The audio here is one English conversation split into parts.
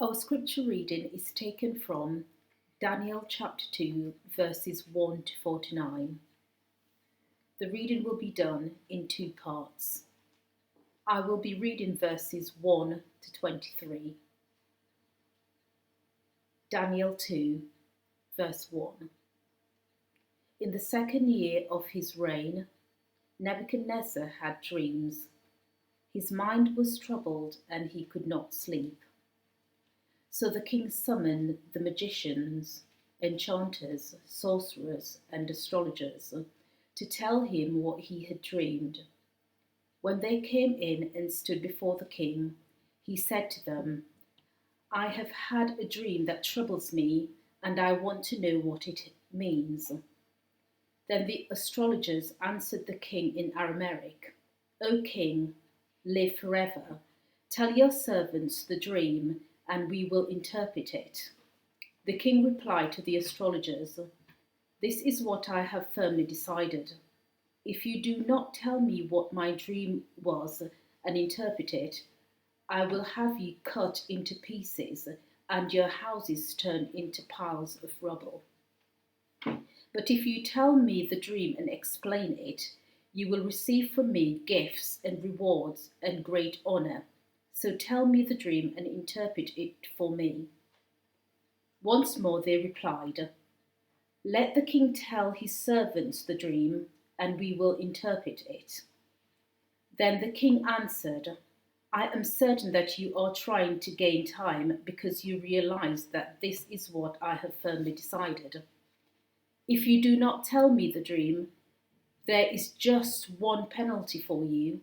Our scripture reading is taken from Daniel chapter 2, verses 1 to 49. The reading will be done in two parts. I will be reading verses 1 to 23. Daniel 2, verse 1. In the second year of his reign, Nebuchadnezzar had dreams. His mind was troubled and he could not sleep. So the king summoned the magicians, enchanters, sorcerers, and astrologers to tell him what he had dreamed. When they came in and stood before the king, he said to them, "I have had a dream that troubles me, and I want to know what it means." Then the astrologers answered the king in Aramaic, "O king, live forever. Tell your servants the dream, and we will interpret it." The king replied to the astrologers, "This is what I have firmly decided. If you do not tell me what my dream was and interpret it, I will have you cut into pieces and your houses turned into piles of rubble. But if you tell me the dream and explain it, you will receive from me gifts and rewards and great honor. So tell me the dream and interpret it for me." Once more they replied, "Let the king tell his servants the dream, and we will interpret it." Then the king answered, "I am certain that you are trying to gain time because you realize that this is what I have firmly decided. If you do not tell me the dream, there is just one penalty for you.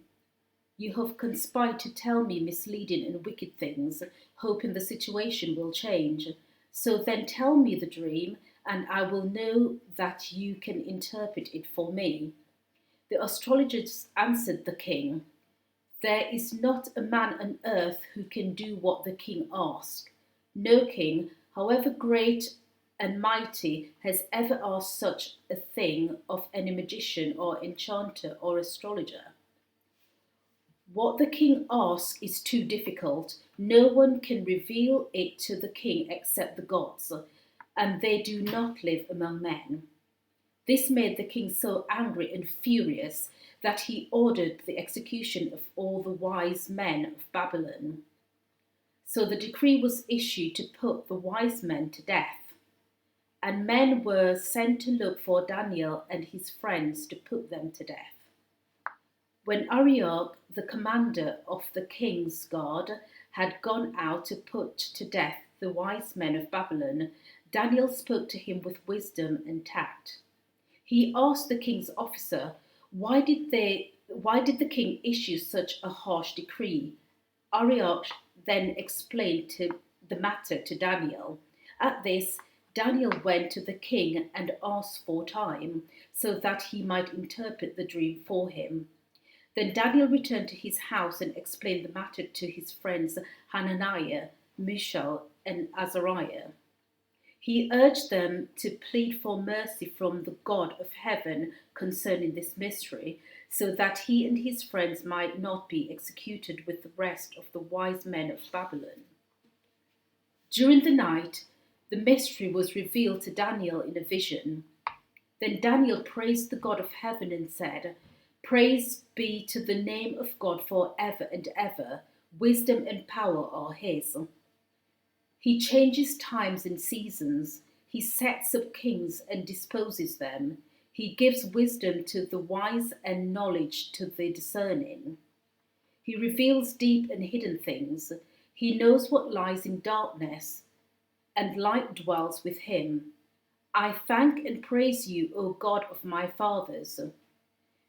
You have conspired to tell me misleading and wicked things, hoping the situation will change. So then tell me the dream, and I will know that you can interpret it for me." The astrologers answered the king, "There is not a man on earth who can do what the king asks. No king, however great and mighty, has ever asked such a thing of any magician or enchanter or astrologer. What the king asks is too difficult. No one can reveal it to the king except the gods, and they do not live among men." This made the king so angry and furious that he ordered the execution of all the wise men of Babylon. So the decree was issued to put the wise men to death, and men were sent to look for Daniel and his friends to put them to death. When Arioch, the commander of the king's guard, had gone out to put to death the wise men of Babylon, Daniel spoke to him with wisdom and tact. He asked the king's officer, why did the king issue such a harsh decree? Arioch then explained the matter to Daniel. At this, Daniel went to the king and asked for time, so that he might interpret the dream for him. Then Daniel returned to his house and explained the matter to his friends Hananiah, Mishael, and Azariah. He urged them to plead for mercy from the God of heaven concerning this mystery, so that he and his friends might not be executed with the rest of the wise men of Babylon. During the night, the mystery was revealed to Daniel in a vision. Then Daniel praised the God of heaven and said, "Praise be to the name of God forever and ever. Wisdom and power are his. He changes times and seasons. He sets up kings and disposes them. He gives wisdom to the wise and knowledge to the discerning. He reveals deep and hidden things. He knows what lies in darkness, and light dwells with him. I thank and praise you, O God of my fathers.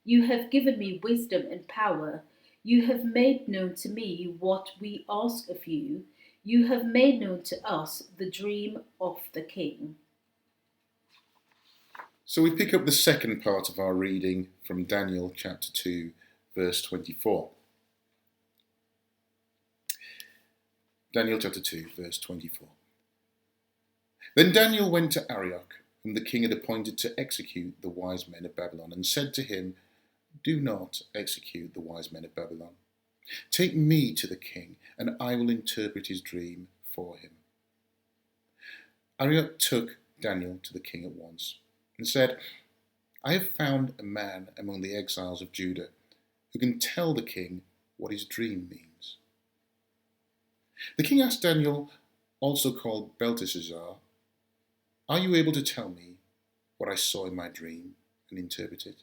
You have given me wisdom and power. You have made known to me what we ask of you. You have made known to us the dream of the king." So we pick up the second part of our reading from Daniel chapter 2, verse 24. Daniel chapter 2, verse 24. Then Daniel went to Arioch, whom the king had appointed to execute the wise men of Babylon, and said to him, "Do not execute the wise men of Babylon. Take me to the king, and I will interpret his dream for him. Arioch took Daniel to the king at once and said, I have found a man among the exiles of Judah who can tell the king what his dream means. The king asked Daniel, also called Belteshazzar, are you able to tell me what I saw in my dream and interpret it?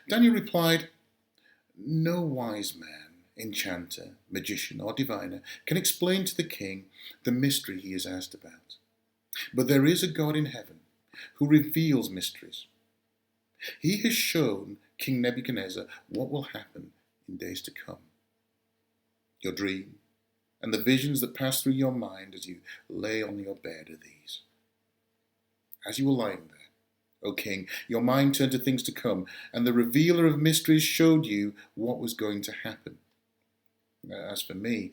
Daniel replied, no wise man, enchanter, magician, or diviner can explain to the king the mystery he is asked about. But there is a God in heaven who reveals mysteries. He has shown King Nebuchadnezzar what will happen in days to come. Your dream and the visions that pass through your mind as you lay on your bed are these. As you were lying there, O king, your mind turned to things to come, and the revealer of mysteries showed you what was going to happen. As for me,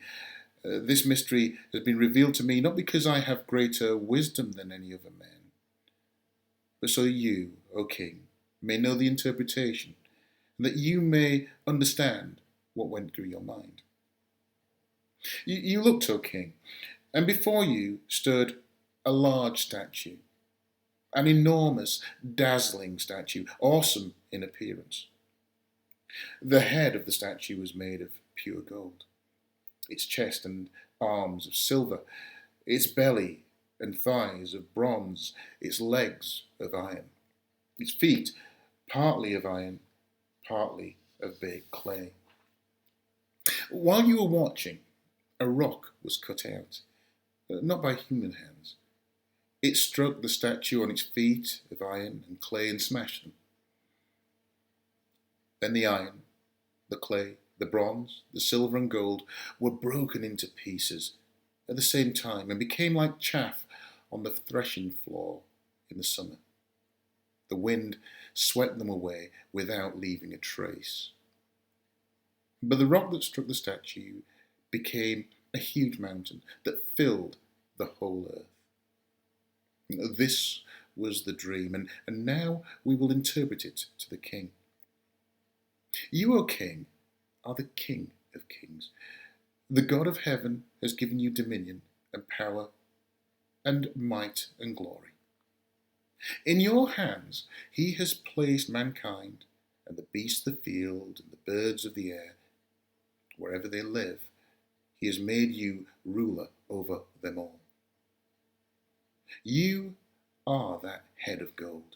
this mystery has been revealed to me not because I have greater wisdom than any other man, but so you, O king, may know the interpretation, and that you may understand what went through your mind. You looked, O king, and before you stood a large statue, an enormous, dazzling statue, awesome in appearance. The head of the statue was made of pure gold, its chest and arms of silver, its belly and thighs of bronze, its legs of iron, its feet partly of iron, partly of baked clay. While you were watching, a rock was cut out, not by human hands. It struck the statue on its feet of iron and clay and smashed them. Then the iron, the clay, the bronze, the silver and gold were broken into pieces at the same time and became like chaff on the threshing floor in the summer. The wind swept them away without leaving a trace. But the rock that struck the statue became a huge mountain that filled the whole earth. This was the dream, and now we will interpret it to the king. You, O king, are the King of kings. The God of heaven has given you dominion and power and might and glory. In your hands he has placed mankind and the beasts of the field and the birds of the air. Wherever they live, he has made you ruler over them all. You are that head of gold.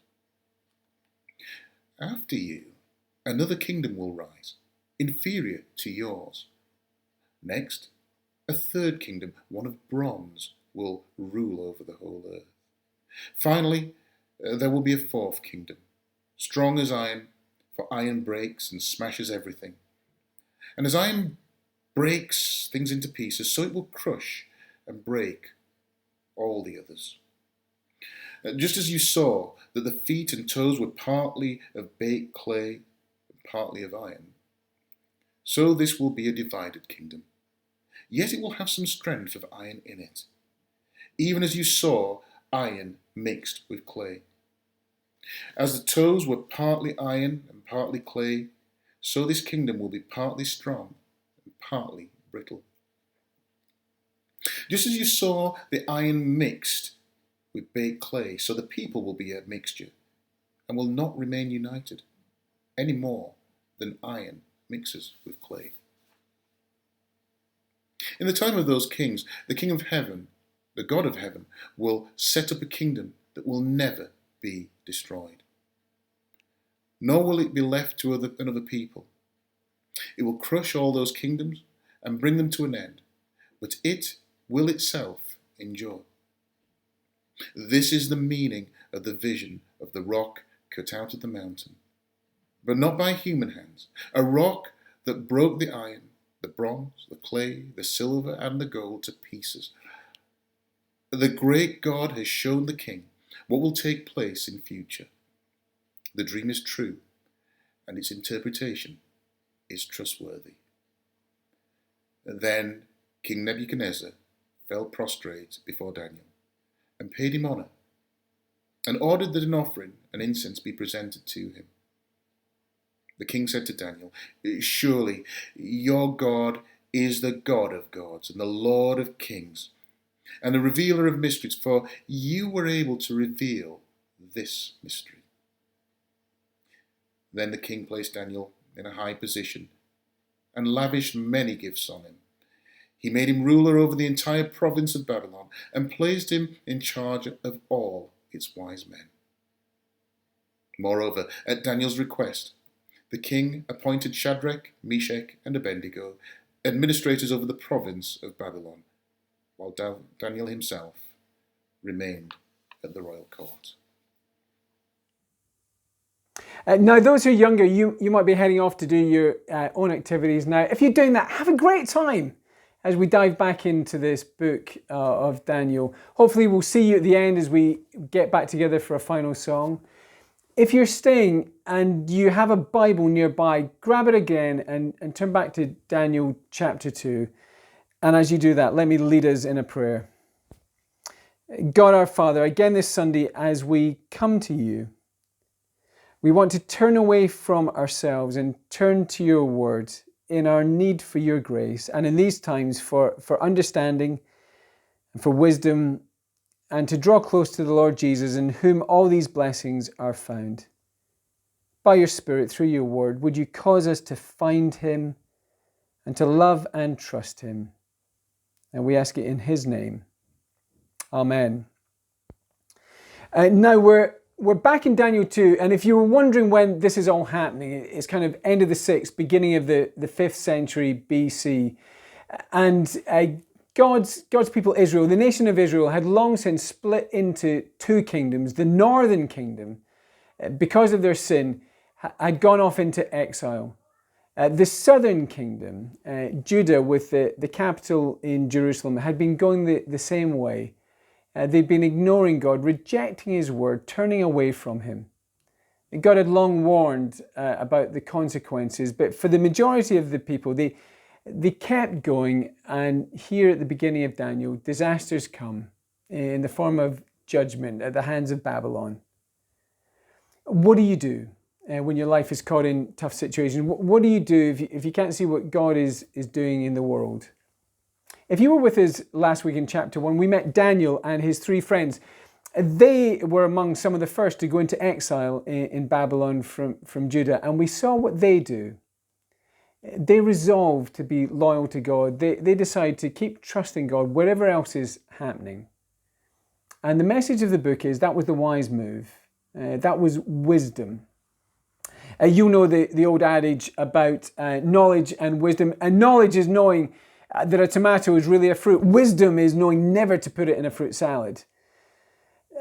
After you, another kingdom will rise, inferior to yours. Next, a third kingdom, one of bronze, will rule over the whole earth. Finally, there will be a fourth kingdom, strong as iron, for iron breaks and smashes everything. And as iron breaks things into pieces, so it will crush and break all the others. Just as you saw that the feet and toes were partly of baked clay and partly of iron, so this will be a divided kingdom. Yet it will have some strength of iron in it, even as you saw iron mixed with clay. As the toes were partly iron and partly clay, so this kingdom will be partly strong and partly brittle. Just as you saw the iron mixed with baked clay, so the people will be a mixture and will not remain united any more than iron mixes with clay. In the time of those kings, the King of heaven, the God of heaven, will set up a kingdom that will never be destroyed. Nor will it be left to another people. It will crush all those kingdoms and bring them to an end, but it will itself endure. This is the meaning of the vision of the rock cut out of the mountain, but not by human hands, a rock that broke the iron, the bronze, the clay, the silver, and the gold to pieces. The great God has shown the king what will take place in future. The dream is true, and its interpretation is trustworthy. Then King Nebuchadnezzar fell prostrate before Daniel and paid him honor, and ordered that an offering and incense be presented to him. The king said to Daniel, "Surely your God is the God of gods and the Lord of kings, and the revealer of mysteries, for you were able to reveal this mystery." Then the king placed Daniel in a high position and lavished many gifts on him. He made him ruler over the entire province of Babylon and placed him in charge of all its wise men. Moreover, at Daniel's request, the king appointed Shadrach, Meshach, and Abednego administrators over the province of Babylon, while Daniel himself remained at the royal court. Now, those who are younger, you might be heading off to do your own activities now. If you're doing that, have a great time as we dive back into this book of Daniel. Hopefully we'll see you at the end as we get back together for a final song. If you're staying and you have a Bible nearby, grab it again and turn back to Daniel chapter 2. And as you do that, let me lead us in a prayer. God our Father, again this Sunday as we come to you, we want to turn away from ourselves and turn to your word in our need for your grace, and in these times for understanding and for wisdom, and to draw close to the Lord Jesus, in whom all these blessings are found. By your Spirit, through your word, would you cause us to find him and to love and trust him? And we ask it in his name. Amen. Now we're back in Daniel 2, and if you were wondering when this is all happening, it's kind of end of the 6th, beginning of the 5th century BC. And God's people Israel, the nation of Israel, had long since split into two kingdoms. The northern kingdom, because of their sin, had gone off into exile. The southern kingdom, Judah, with the capital in Jerusalem, had been going the same way. They'd been ignoring God, rejecting his word, turning away from him. God had long warned about the consequences, but for the majority of the people, they kept going. And here at the beginning of Daniel, disasters come in the form of judgment at the hands of Babylon. What do you do when your life is caught in tough situations? What do you do if you can't see what God is doing in the world? If you were with us last week in chapter 1, we met Daniel and his three friends. They were among some of the first to go into exile in Babylon from Judah, and we saw what they do. They resolve to be loyal to God. They decide to keep trusting God wherever else is happening. And the message of the book is that was the wise move. That was wisdom. You know the old adage about knowledge and wisdom. And knowledge is knowing that a tomato is really a fruit. Wisdom is knowing never to put it in a fruit salad.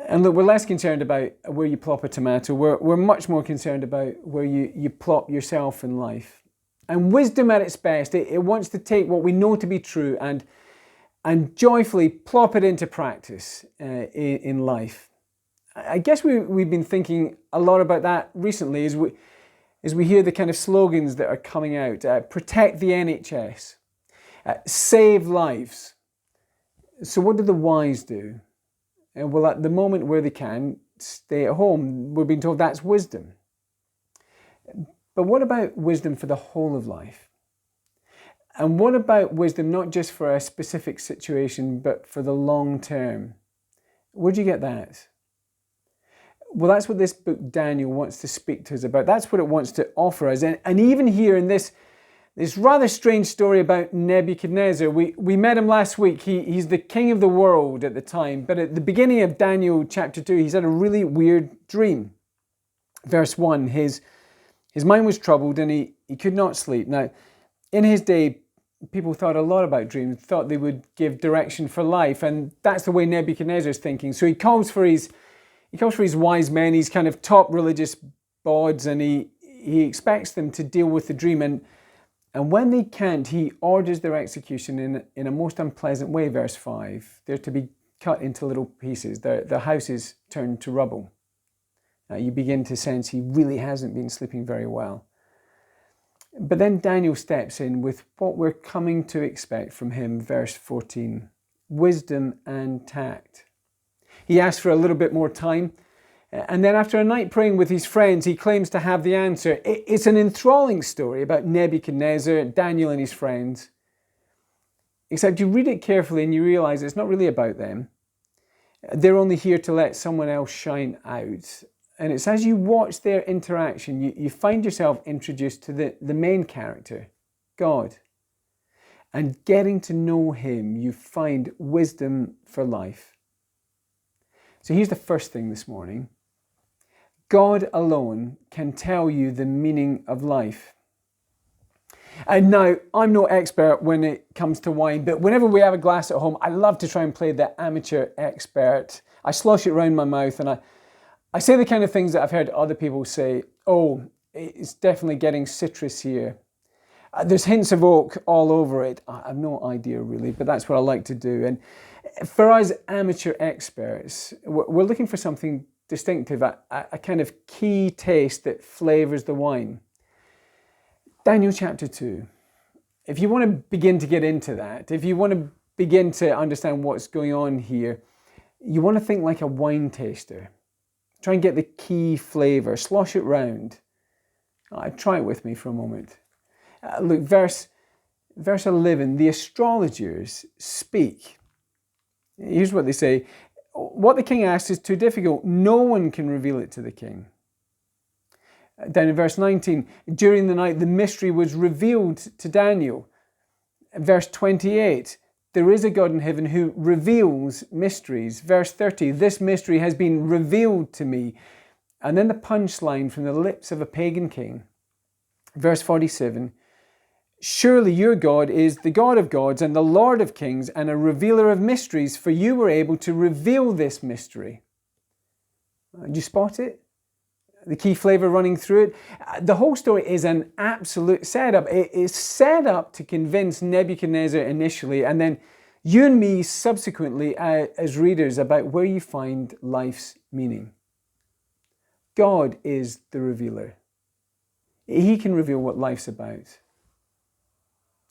And look, we're less concerned about where you plop a tomato. We're much more concerned about where you plop yourself in life. And wisdom at its best, it wants to take what we know to be true and joyfully plop it into practice in life. I guess we've been thinking a lot about that recently as we hear the kind of slogans that are coming out. Protect the NHS. Save lives. So what do the wise do? Well, at the moment where they can, stay at home. We're being told that's wisdom. But what about wisdom for the whole of life? And what about wisdom not just for a specific situation, but for the long term? Where'd you get that? Well, that's what this book, Daniel, wants to speak to us about. That's what it wants to offer us. And even here in this rather strange story about Nebuchadnezzar, we met him last week. He's the king of the world at the time. But at the beginning of Daniel chapter 2, he's had a really weird dream. Verse 1, his mind was troubled and he could not sleep. Now, in his day, people thought a lot about dreams, thought they would give direction for life. And that's the way Nebuchadnezzar's thinking. So he calls for his wise men, his kind of top religious boards, and he expects them to deal with the dream. And when they can't, he orders their execution in a most unpleasant way, verse 5. They're to be cut into little pieces. Their houses turned to rubble. You begin to sense he really hasn't been sleeping very well. But then Daniel steps in with what we're coming to expect from him, verse 14. Wisdom and tact. He asks for a little bit more time. And then after a night praying with his friends, he claims to have the answer. It's an enthralling story about Nebuchadnezzar, Daniel and his friends. Except you read it carefully and you realise it's not really about them. They're only here to let someone else shine out. And it's as you watch their interaction, you find yourself introduced to the main character, God. And getting to know him, you find wisdom for life. So here's the first thing this morning. God alone can tell you the meaning of life. And now, I'm no expert when it comes to wine, but whenever we have a glass at home, I love to try and play the amateur expert. I slosh it around my mouth and I say the kind of things that I've heard other people say. Oh, it's definitely getting citrus here. There's hints of oak all over it. I have no idea really, but that's what I like to do. And for us amateur experts, we're looking for something distinctive, a kind of key taste that flavours the wine. Daniel chapter 2. If you want to begin to get into that, if you want to begin to understand what's going on here, you want to think like a wine taster. Try and get the key flavour, slosh it round. Try it with me for a moment. Look, verse 11, the astrologers speak. Here's what they say. What the king asks is too difficult. No one can reveal it to the king. Down in verse 19, during the night the mystery was revealed to Daniel. Verse 28, there is a God in heaven who reveals mysteries. Verse 30, this mystery has been revealed to me. And then the punchline from the lips of a pagan king. Verse 47, surely your God is the God of gods and the Lord of kings and a revealer of mysteries, for you were able to reveal this mystery. Did you spot it? The key flavour running through it. The whole story is an absolute setup. It is set up to convince Nebuchadnezzar initially, and then you and me subsequently as readers about where you find life's meaning. God is the revealer. He can reveal what life's about.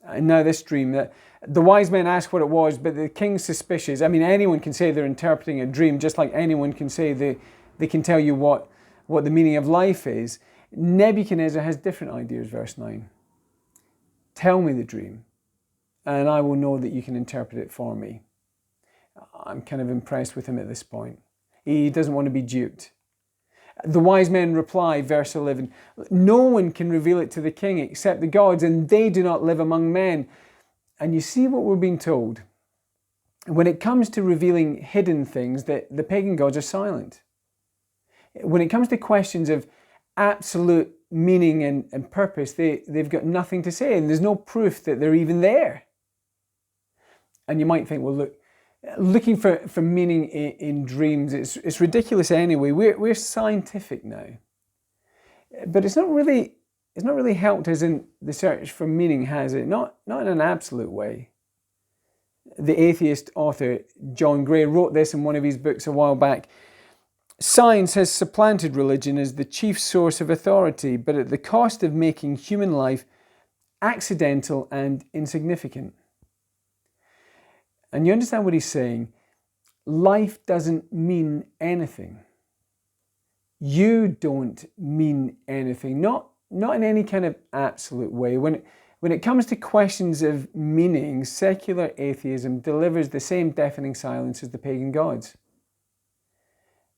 And now this dream, that the wise men ask what it was, but the king's suspicious. I mean, anyone can say they're interpreting a dream, just like anyone can say they can tell you what the meaning of life is. Nebuchadnezzar has different ideas, verse 9. Tell me the dream, and I will know that you can interpret it for me. I'm kind of impressed with him at this point. He doesn't want to be duped. The wise men reply, verse 11, no one can reveal it to the king except the gods, and they do not live among men. And you see what we're being told. When it comes to revealing hidden things, the pagan gods are silent. When it comes to questions of absolute meaning and purpose, they've got nothing to say, and there's no proof that they're even there. And you might think, well, look, looking for meaning in dreams, it's ridiculous anyway. We're scientific now. But it's not really helped us in the search for meaning, has it? Not in an absolute way. The atheist author John Gray wrote this in one of his books a while back. Science has supplanted religion as the chief source of authority, but at the cost of making human life accidental and insignificant. And you understand what he's saying? Life doesn't mean anything. You don't mean anything, not in any kind of absolute way. When it comes to questions of meaning, secular atheism delivers the same deafening silence as the pagan gods.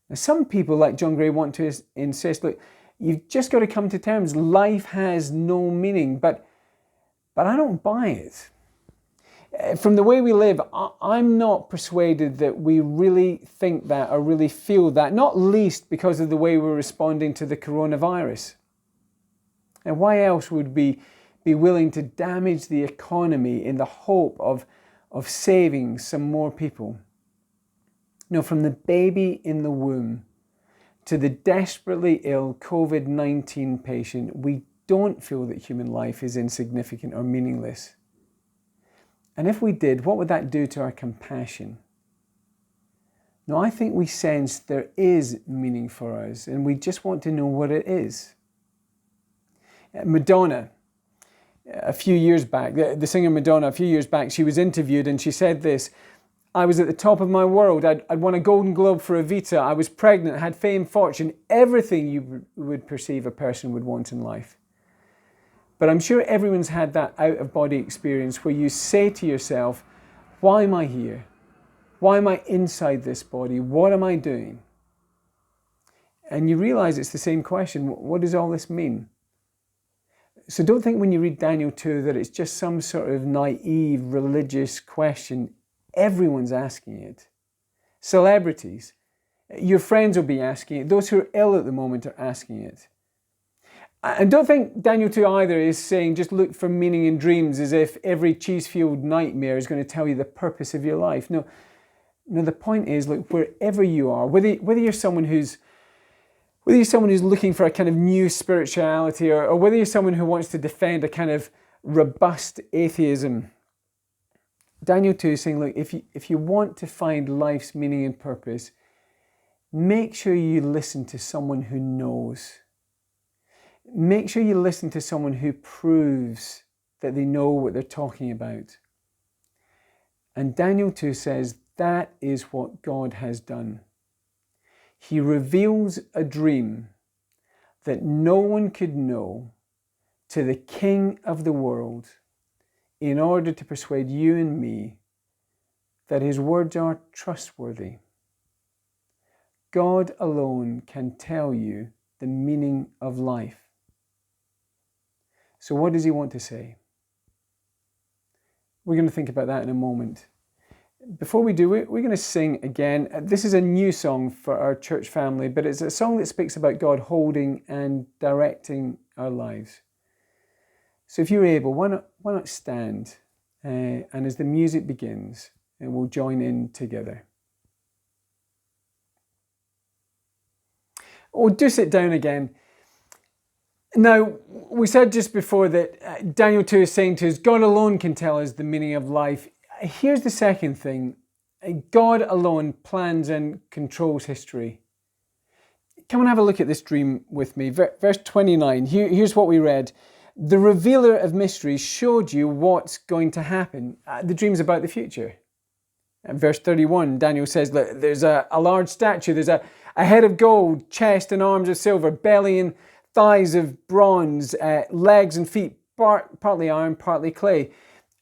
Now, some people, like John Gray, want to insist, look, you've just got to come to terms. Life has no meaning, but I don't buy it. From the way we live, I'm not persuaded that we really think that or really feel that, not least because of the way we're responding to the coronavirus. And why else would we be willing to damage the economy in the hope of saving some more people? No, from the baby in the womb to the desperately ill COVID-19 patient, we don't feel that human life is insignificant or meaningless. And if we did, what would that do to our compassion? No, I think we sense there is meaning for us, and we just want to know what it is. Madonna, a few years back, the singer Madonna, a few years back, she was interviewed and she said this: I was at the top of my world. I'd won a Golden Globe for Evita. I was pregnant, had fame, fortune, everything you would perceive a person would want in life. But I'm sure everyone's had that out-of-body experience where you say to yourself, Why am I here? Why am I inside this body? What am I doing? And you realize it's the same question. What does all this mean? So don't think when you read Daniel 2 that it's just some sort of naive religious question. Everyone's asking it. Celebrities, your friends will be asking it. Those who are ill at the moment are asking it. And don't think Daniel 2 either is saying just look for meaning in dreams as if every cheese-fueled nightmare is going to tell you the purpose of your life. No, the point is, look, wherever you are, whether you're someone who's looking for a kind of new spirituality or whether you're someone who wants to defend a kind of robust atheism, Daniel 2 is saying, look, if you want to find life's meaning and purpose, make sure you listen to someone who knows. Make sure you listen to someone who proves that they know what they're talking about. And Daniel 2 says that is what God has done. He reveals a dream that no one could know to the King of the world in order to persuade you and me that his words are trustworthy. God alone can tell you the meaning of life. So what does he want to say? We're going to think about that in a moment. Before we do, we're going to sing again. This is a new song for our church family, but it's a song that speaks about God holding and directing our lives. So if you're able, why not stand? And as the music begins, and we'll join in together. Or do sit down again. Now, we said just before that Daniel 2 is saying to us, God alone can tell us the meaning of life. Here's the second thing. God alone plans and controls history. Come and have a look at this dream with me. Verse 29, here's what we read. The revealer of mysteries showed you what's going to happen. The dream's about the future. And verse 31, Daniel says, look, there's a large statue. There's a head of gold, chest and arms of silver, belly and thighs of bronze, legs and feet, partly iron, partly clay.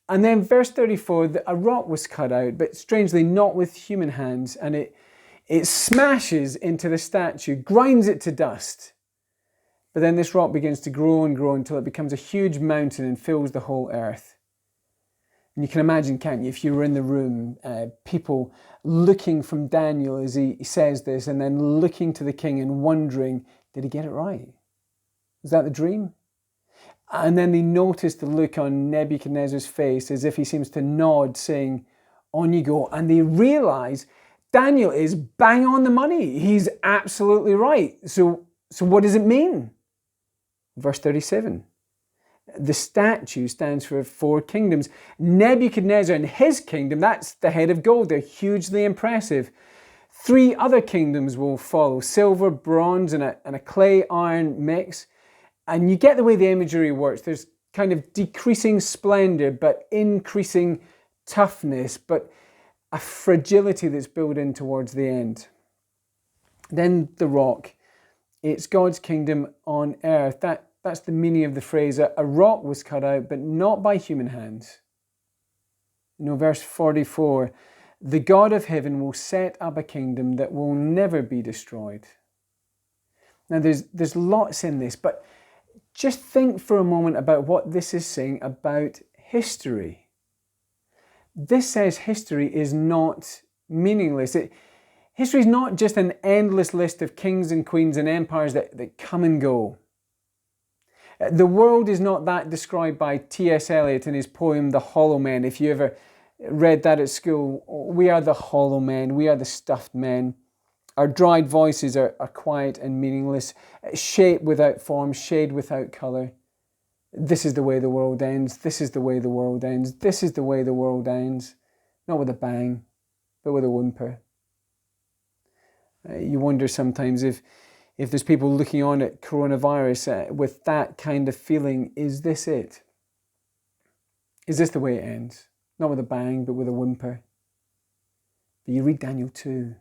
And then verse 34, a rock was cut out, but strangely not with human hands, and it smashes into the statue, grinds it to dust. But then this rock begins to grow and grow until it becomes a huge mountain and fills the whole earth. And you can imagine, can't you, if you were in the room, people looking from Daniel as he says this, and then looking to the king and wondering, did he get it right? Was that the dream? And then they notice the look on Nebuchadnezzar's face as if he seems to nod, saying, on you go. And they realize Daniel is bang on the money. He's absolutely right. So what does it mean? Verse 37. The statue stands for 4 kingdoms. Nebuchadnezzar and his kingdom, that's the head of gold. They're hugely impressive. 3 other kingdoms will follow, silver, bronze, and a clay iron mix. And you get the way the imagery works. There's kind of decreasing splendor, but increasing toughness, but a fragility that's built in towards the end. Then the rock. It's God's kingdom on earth. That's the meaning of the phrase. A rock was cut out, but not by human hands. Verse 44. The God of heaven will set up a kingdom that will never be destroyed. Now there's lots in this, but just think for a moment about what this is saying about history. This says history is not meaningless. History is not just an endless list of kings and queens and empires that come and go. The world is not that described by T.S. Eliot in his poem The Hollow Men. If you ever read that at school, we are the hollow men, we are the stuffed men. Our dried voices are quiet and meaningless, shape without form, shade without colour. This is the way the world ends, this is the way the world ends, this is the way the world ends. Not with a bang, but with a whimper. You wonder sometimes if there's people looking on at coronavirus with that kind of feeling, is this it? Is this the way it ends? Not with a bang, but with a whimper. But you read Daniel 2.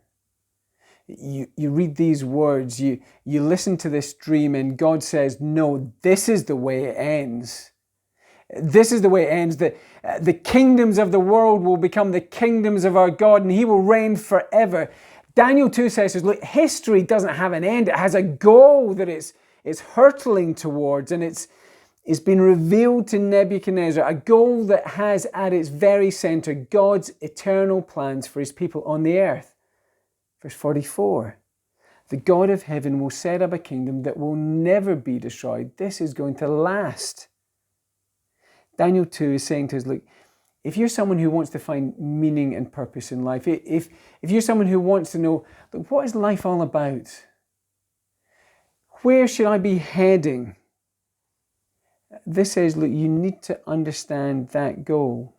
You read these words, you listen to this dream, and God says, no, this is the way it ends. This is the way it ends. The kingdoms of the world will become the kingdoms of our God, and he will reign forever. Daniel 2 says, look, history doesn't have an end. It has a goal that it's hurtling towards, and it's been revealed to Nebuchadnezzar, a goal that has at its very center God's eternal plans for his people on the earth. Verse 44, the God of heaven will set up a kingdom that will never be destroyed. This is going to last. Daniel 2 is saying to us, look, if you're someone who wants to find meaning and purpose in life, if you're someone who wants to know, look, what is life all about? Where should I be heading? This says, look, you need to understand that goal.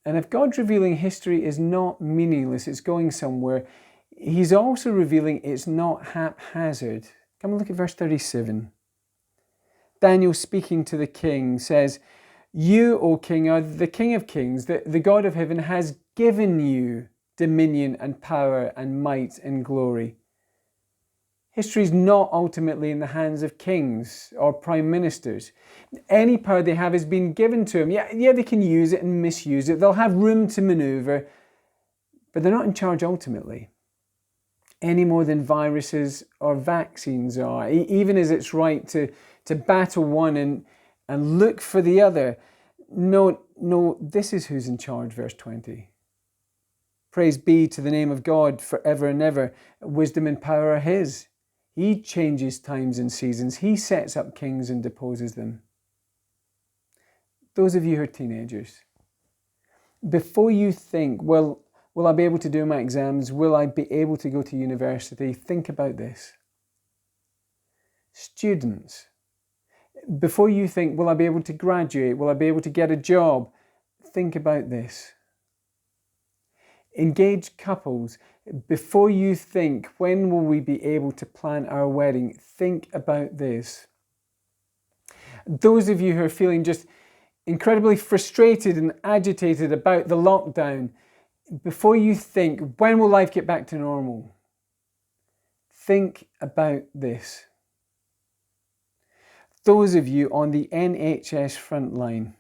And if God's revealing history is not meaningless, it's going somewhere, he's also revealing it's not haphazard. Come and look at verse 37. Daniel, speaking to the king, says, you, O king, are the King of kings. The God of heaven has given you dominion and power and might and glory. History is not ultimately in the hands of kings or prime ministers. Any power they have has been given to them. Yeah, they can use it and misuse it. They'll have room to maneuver, but they're not in charge ultimately, any more than viruses or vaccines are. Even as it's right to battle one and look for the other. No, this is who's in charge, verse 20. Praise be to the name of God forever and ever. Wisdom and power are his. He changes times and seasons. He sets up kings and deposes them. Those of you who are teenagers, before you think, well, will I be able to do my exams? Will I be able to go to university? Think about this. Students, before you think, will I be able to graduate? Will I be able to get a job? Think about this. Engaged couples, before you think, when will we be able to plan our wedding? Think about this. Those of you who are feeling just incredibly frustrated and agitated about the lockdown, before you think, when will life get back to normal? Think about this. Those of you on the NHS front line,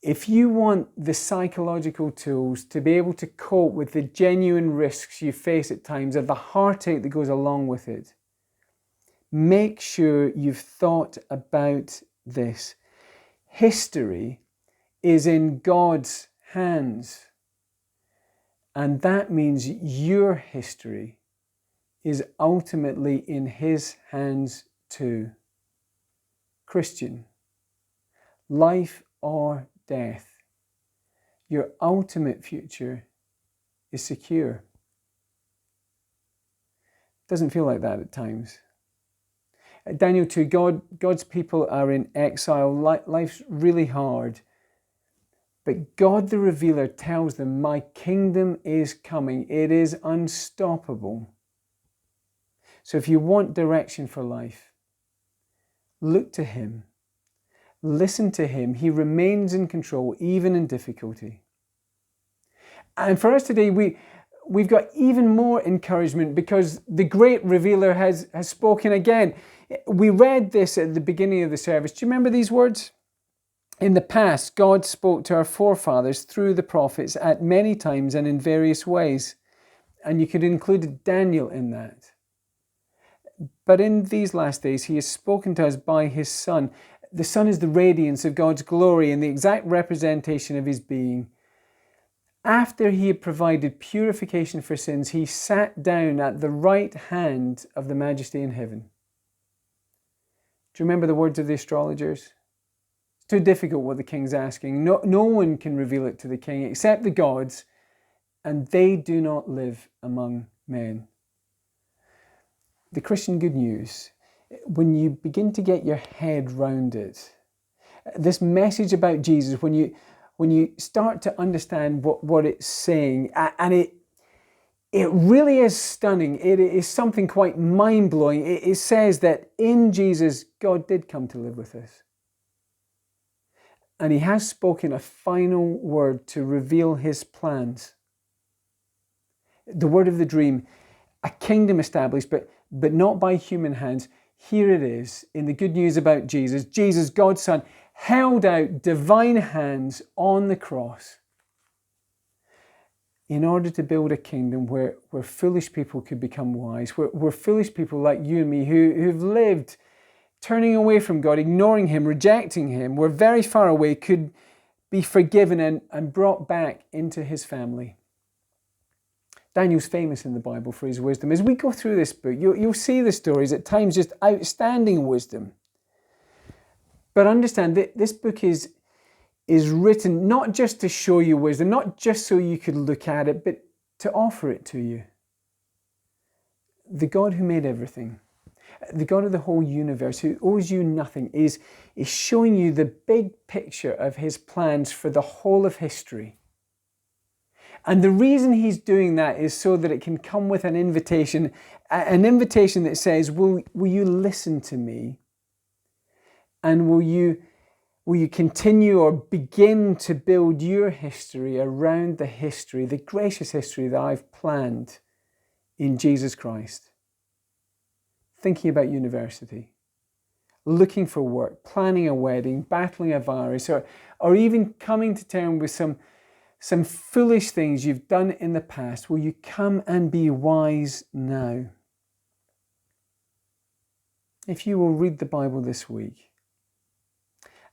if you want the psychological tools to be able to cope with the genuine risks you face at times and the heartache that goes along with it, make sure you've thought about this. History is in God's hands, and that means your history is ultimately in his hands too. Christian, life or death, your ultimate future is secure. Doesn't feel like that at times. Daniel 2, God's people are in exile. Life's really hard. But God the Revealer tells them, my kingdom is coming. It is unstoppable. So if you want direction for life, look to him. Listen to him. He remains in control, even in difficulty. And for us today, we've got even more encouragement because the great revealer has spoken again. We read this at the beginning of the service. Do you remember these words? In the past, God spoke to our forefathers through the prophets at many times and in various ways. And you could include Daniel in that. But in these last days, he has spoken to us by his Son. The Son is the radiance of God's glory and the exact representation of his being. After he had provided purification for sins, he sat down at the right hand of the Majesty in heaven. Do you remember the words of the astrologers? It's too difficult what the king's asking. No one can reveal it to the king except the gods, and they do not live among men. The Christian good news, when you begin to get your head round it, this message about Jesus, when you start to understand what it's saying, and it really is stunning. It is something quite mind-blowing. It says that in Jesus, God did come to live with us. And he has spoken a final word to reveal his plans. The word of the dream, a kingdom established, but not by human hands. here it is in the good news about Jesus. Jesus, God's Son, held out divine hands on the cross in order to build a kingdom where foolish people could become wise, where foolish people like you and me who've lived turning away from God, ignoring Him, rejecting Him, were very far away, could be forgiven and brought back into His family. Daniel's famous in the Bible for his wisdom. As we go through this book, you'll see the stories, at times just outstanding wisdom. But understand that this book is written not just to show you wisdom, not just so you could look at it, but to offer it to you. The God who made everything, the God of the whole universe, who owes you nothing, is showing you the big picture of His plans for the whole of history. And the reason He's doing that is so that it can come with an invitation that says, will you listen to me? And will you continue or begin to build your history around the gracious history that I've planned in Jesus Christ? Thinking about university, looking for work, planning a wedding, battling a virus, or even coming to terms with some foolish things you've done in the past. Will you come and be wise now? If you will read the Bible this week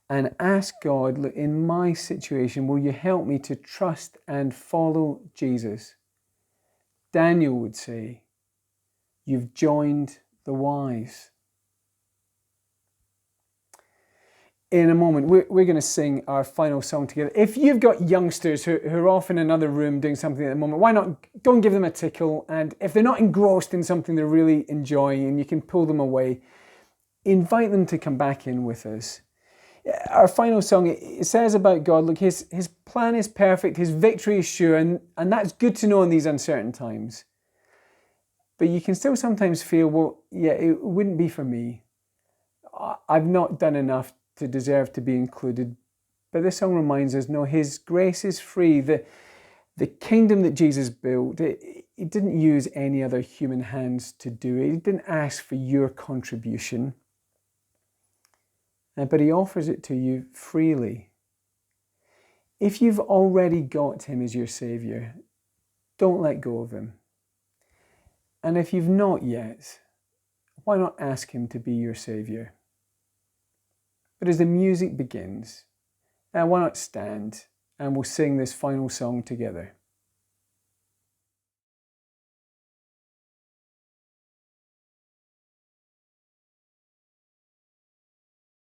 and ask God, look, in my situation, will you help me to trust and follow Jesus? Daniel would say, you've joined the wise. In a moment, we're going to sing our final song together. If you've got youngsters who are off in another room doing something at the moment, why not go and give them a tickle? And if they're not engrossed in something they're really enjoying and you can pull them away, invite them to come back in with us. Our final song, it says about God, look, His plan is perfect, His victory is sure, and that's good to know in these uncertain times. But you can still sometimes feel, well, yeah, it wouldn't be for me. I've not done enough to deserve to be included. But this song reminds us, no, His grace is free. The kingdom that Jesus built, it didn't use any other human hands to do it. It didn't ask for your contribution. But He offers it to you freely. If you've already got Him as your Saviour, don't let go of Him. And if you've not yet, why not ask Him to be your Saviour? But as the music begins, why not stand and we'll sing this final song together.